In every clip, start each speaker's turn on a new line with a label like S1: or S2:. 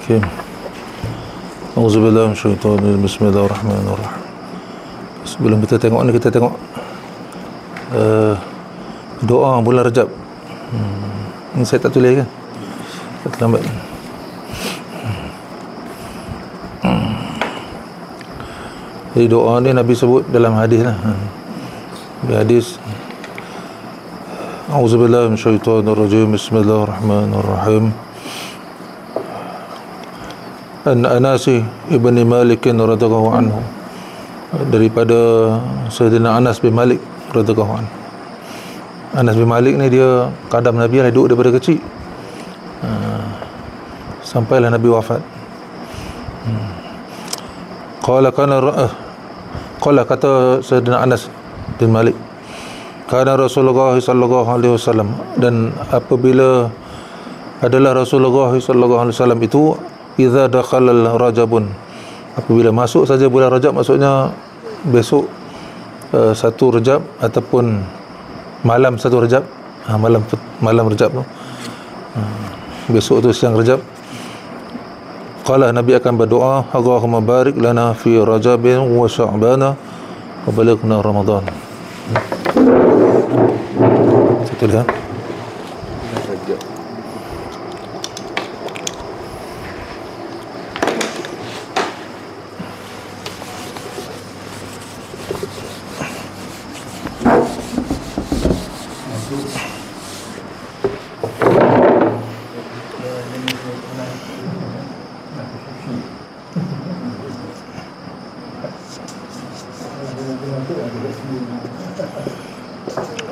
S1: Okay. Auzubillahi minasyaitonir rajim. Bismillahirrahmanirrahim. Sebelum kita tengok ni, kita tengok doa bulan Rajab. Ini saya tak tulis kan? Tak terlambat. Jadi doa ni Nabi sebut dalam hadis lah. Di hadis, Auzubillahi minasyaitonir rajim. Bismillahirrahmanirrahim. An Anas ibn Malik radhiyallahu anhu, daripada Sayyidina Anas bin Malik radhiyallahu anhu. Anas bin Malik ni dia kadam Nabi lah, duduk daripada kecil sampailah Nabi wafat. Qala kata Sayyidina Anas bin Malik, kana Rasulullah sallallahu alaihi wasallam, dan apabila adalah Rasulullah sallallahu alaihi wasallam itu, idza dakhala Rajabun, apabila masuk saja bulan Rajab, maksudnya besok satu Rajab ataupun malam satu Rajab, malam Rajab tu, besok tu siang Rajab, qala, Nabi akan berdoa, Allahumma barik lana fi Rajabin wa Sya'bana wa balighna Ramadan. Kita lihat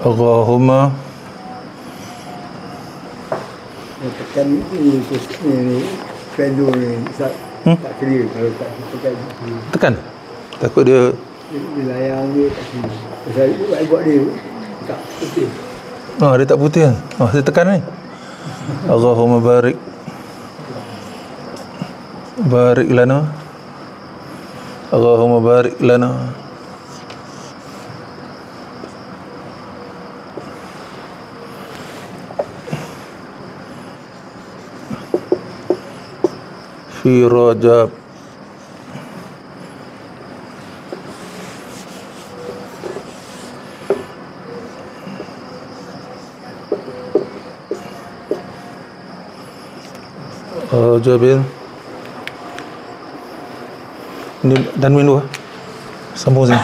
S1: Allahumma
S2: tekan ni pendul ni tak clear kalau tak
S1: tekan, takut dia
S2: layar dia tak clear. Pasal buat dia tak putih.
S1: dia tak putih kan? Saya tekan ni. Allahumma barik lana, Allahumma barik lana fi Rajab Rajabin. Ini dan minum sambung sini.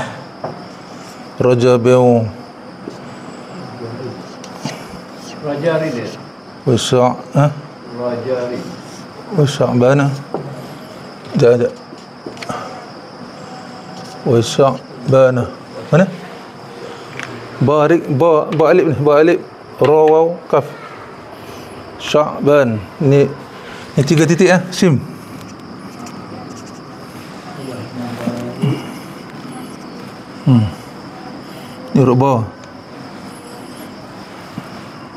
S1: Rajabin
S3: Rajari dia.
S1: Wasa'
S3: Rajari.
S1: Wasya'bana. Jajak. Wasya'bana. Mana? Barik, ba alif ni, ba alif, ra waw kaf. Sya'ban. Ni 3 titik sim. Ni huruf ba.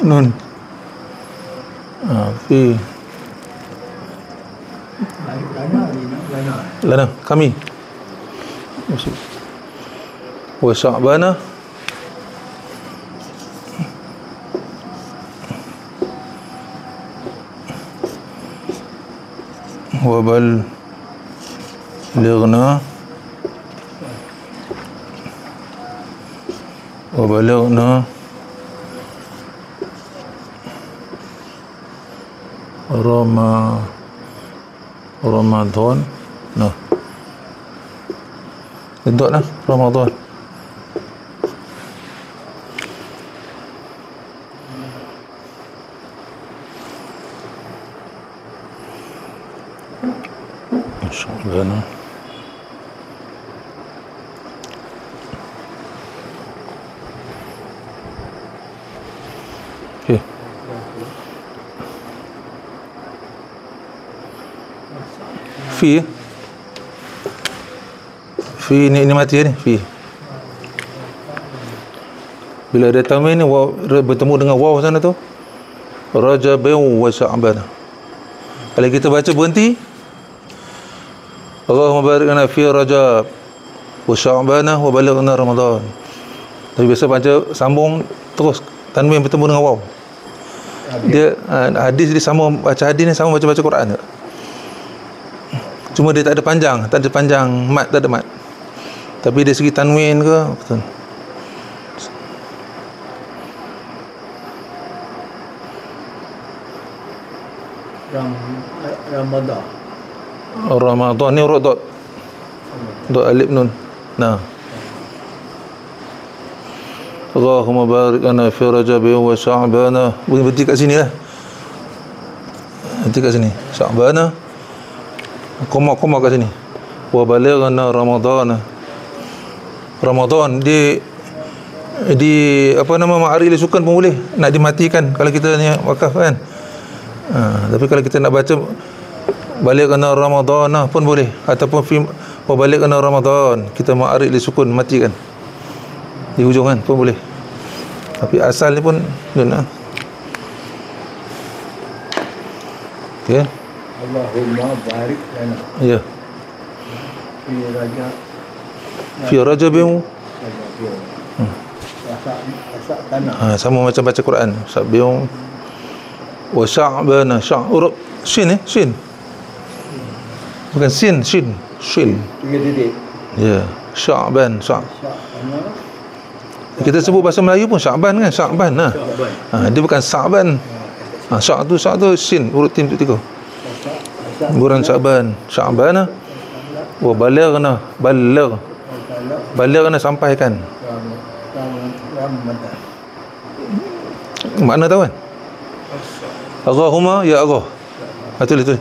S1: Nun. Fi lana kami. Wa Sya'bana wa balighna Ramadan. Nah, bentuk lah Ramadan. InsyaAllah. Okay. Fi ni mati ni, fi. Bila ada tanwin ni bertemu dengan waw sana tu, Rajabin wa Sya'ban. Kalau kita baca berhenti, Allahumma barik lana fi Rajab wa Sya'ban wa balighna Ramadan. Tapi biasa baca sambung terus, tanwin bertemu dengan waw. Dia hadis dia sama, baca hadis ni sama baca Quran tak? Cuma dia tak ada panjang, mat tak ada mat. Tapi dari segi tanwin ke betul.
S2: Ramadan.
S1: Ramadan ni huruf dot. Dot alif nun. Nah. Allahumma barik lana fi Rajab wa Sya'ban. Berhenti kat sini lah. Berhenti kat sini. Sya'ban. Koma kat sini. Wa balighna Ramadan. Ramadan di apa nama ma'ari li sukan pun boleh nak dimatikan kalau kita ni wakaf kan. Tapi kalau kita nak baca balighna Ramadan pun boleh, ataupun fi wa balighna Ramadan kita ma'ari li sukun matikan di hujung kan pun boleh. Tapi asal ni pun guna. Okey.
S2: Allahumma barik lana.
S1: Ya.
S2: Fi Rajab.
S1: Fi Rajabin.
S2: Asak tanah.
S1: Sama macam baca Quran. Sabiung wa Sya'ban. Huruf shin shin. Bukan sin, shin.
S2: 3 titik.
S1: Ya, Sya'ban. Kita sebut bahasa Melayu pun Sya'ban kan, Sya'ban lah. Dia bukan Sa'ban. Sya' tu sin, huruf tim tu 3. Bulan Sya'ban. Sya'ban wa balighna, balighna sampaikan. Makna tahu kan? Allahumma ya Allah. Betul.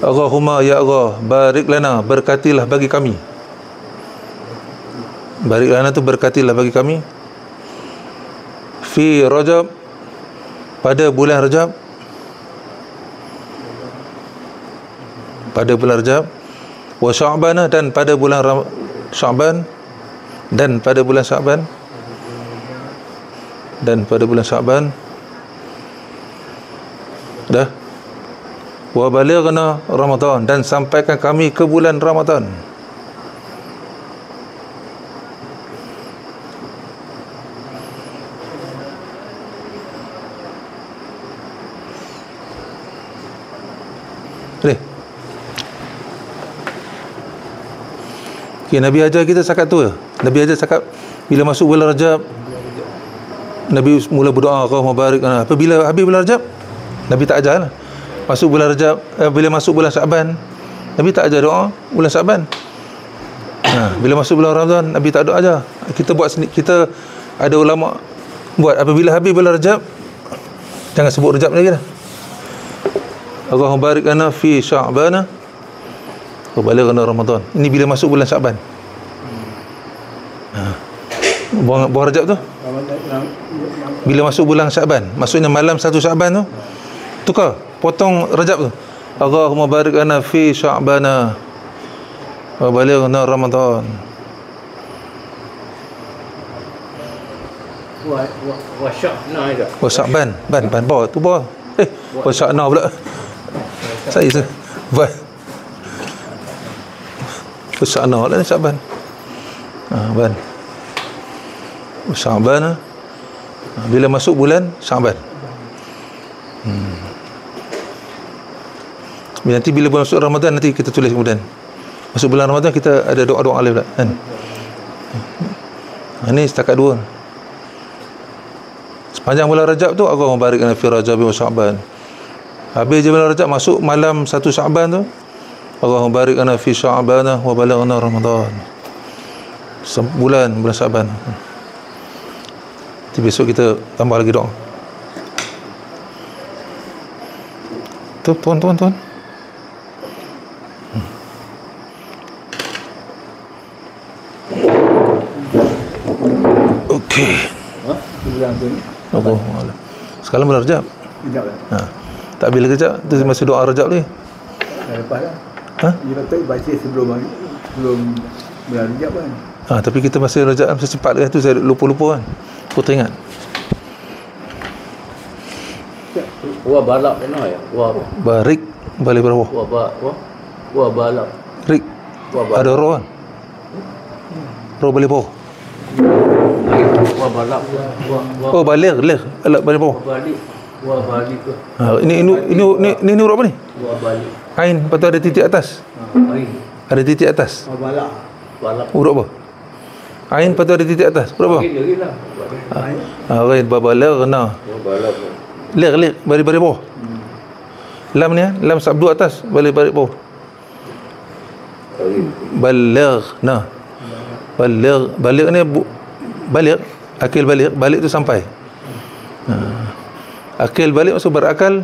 S1: Allahumma ya Allah, barik lana, berkatilah bagi kami. Barik lana tu berkatilah bagi kami. Fi Rajab, pada bulan Rajab. Pada bulan Rajab. Wa Sya'ban, dan pada bulan Sya'ban. Dan pada bulan Sya'ban. Dan pada bulan Sya'ban. Dah. Wa balighna Ramadan, dan sampaikan kami ke bulan Ramadan. Boleh? Okay, Nabi ajar kita cakap tu. Nabi ajar cakap bila masuk bulan Rajab, Nabi mula berdoa, Allahumma barik lana. Apabila habis bulan Rajab, Nabi tak ajar lah. Masuk bulan Rajab, bila masuk bulan Sya'ban, Nabi tak ajar doa bulan Sya'ban. Bila masuk bulan Ramadan, Nabi tak doa ajar. Kita buat sendiri. Kita ada ulama buat apabila habis bulan Rajab, jangan sebut Rajab lagi dah. Allahumma barik lana fi Sya'ban wa balighna Ramadan. Ini bila masuk bulan Sya'ban. Buang Rajab tu. Bila masuk bulan Sya'ban, maksudnya malam 1 Sya'ban tu, tukar, potong Rajab tu. Allahumma barik lana fi Sya'ban wa balighna Ramadan.
S3: Wa Sya'na juga.
S1: Wa Sya'ban, ban bawah tu bawah. Wa Sya'na pula. Saya tu. Wa Sya'na lah ni Sya'ban. Ban. Wa Sya'ban. Bila masuk bulan Sya'ban. Nanti bila masuk Ramadan, nanti kita tulis kemudian. Masuk bulan Ramadan kita ada doa-doa alif pula kan. Ini setakat 2. Sepanjang bulan Rajab tu Allahumma barik lana fi Rajab wa Sya'ban. Habis je bulan Rajab, masuk malam 1 Sya'ban tu Allahumma barik lana fi Sya'ban wa balighna Ramadan. Bulan Sya'ban. Nanti besok kita tambah lagi doa. Tuan. Okey.
S2: Bulan tu ni.
S1: Allah. Sekarang bulan Rajab.
S2: Sekejap lah.
S1: Tak bila kejap, tu masih doa Rajab lagi.
S2: Dah lepas lah. Dia patut baca sebelum bulan Rajab kan.
S1: Tapi kita masih Rajab masih cepat kan, tu saya lupa kan. Kau teringat.
S3: Wa balak kena ya. Wa
S1: Barik balik bawah.
S3: wa balak.
S1: Rik. Ada roh kan? Roh balik bawah.
S3: Wa balak.
S1: Oh balik balik bawah.
S3: Balik. Wa balik ke.
S1: Ini huruf apa ni?
S3: Wa balik.
S1: Ain, lepas tu ada titik atas.
S3: Ain.
S1: Ada titik atas.
S2: Balak.
S3: Balak.
S1: Huruf apa? Ain, lepas tu ada titik atas. Huruf apa?
S3: Lagi lah.
S1: Ain, babalagna.
S3: Wa balak.
S1: Lir, balik bawah. Lam ni, lam sabdu atas, balik bawah. Balaghna. Baligh ni balik, akil balik tu sampai. Akil balik maksud berakal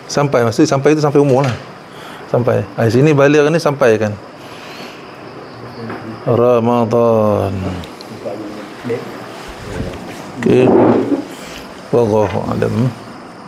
S1: sampai, maksud sampai itu sampai umur lah. Sampai. Sini balik ni sampai kan. Ramadan. Okey. Wallahu a'lam.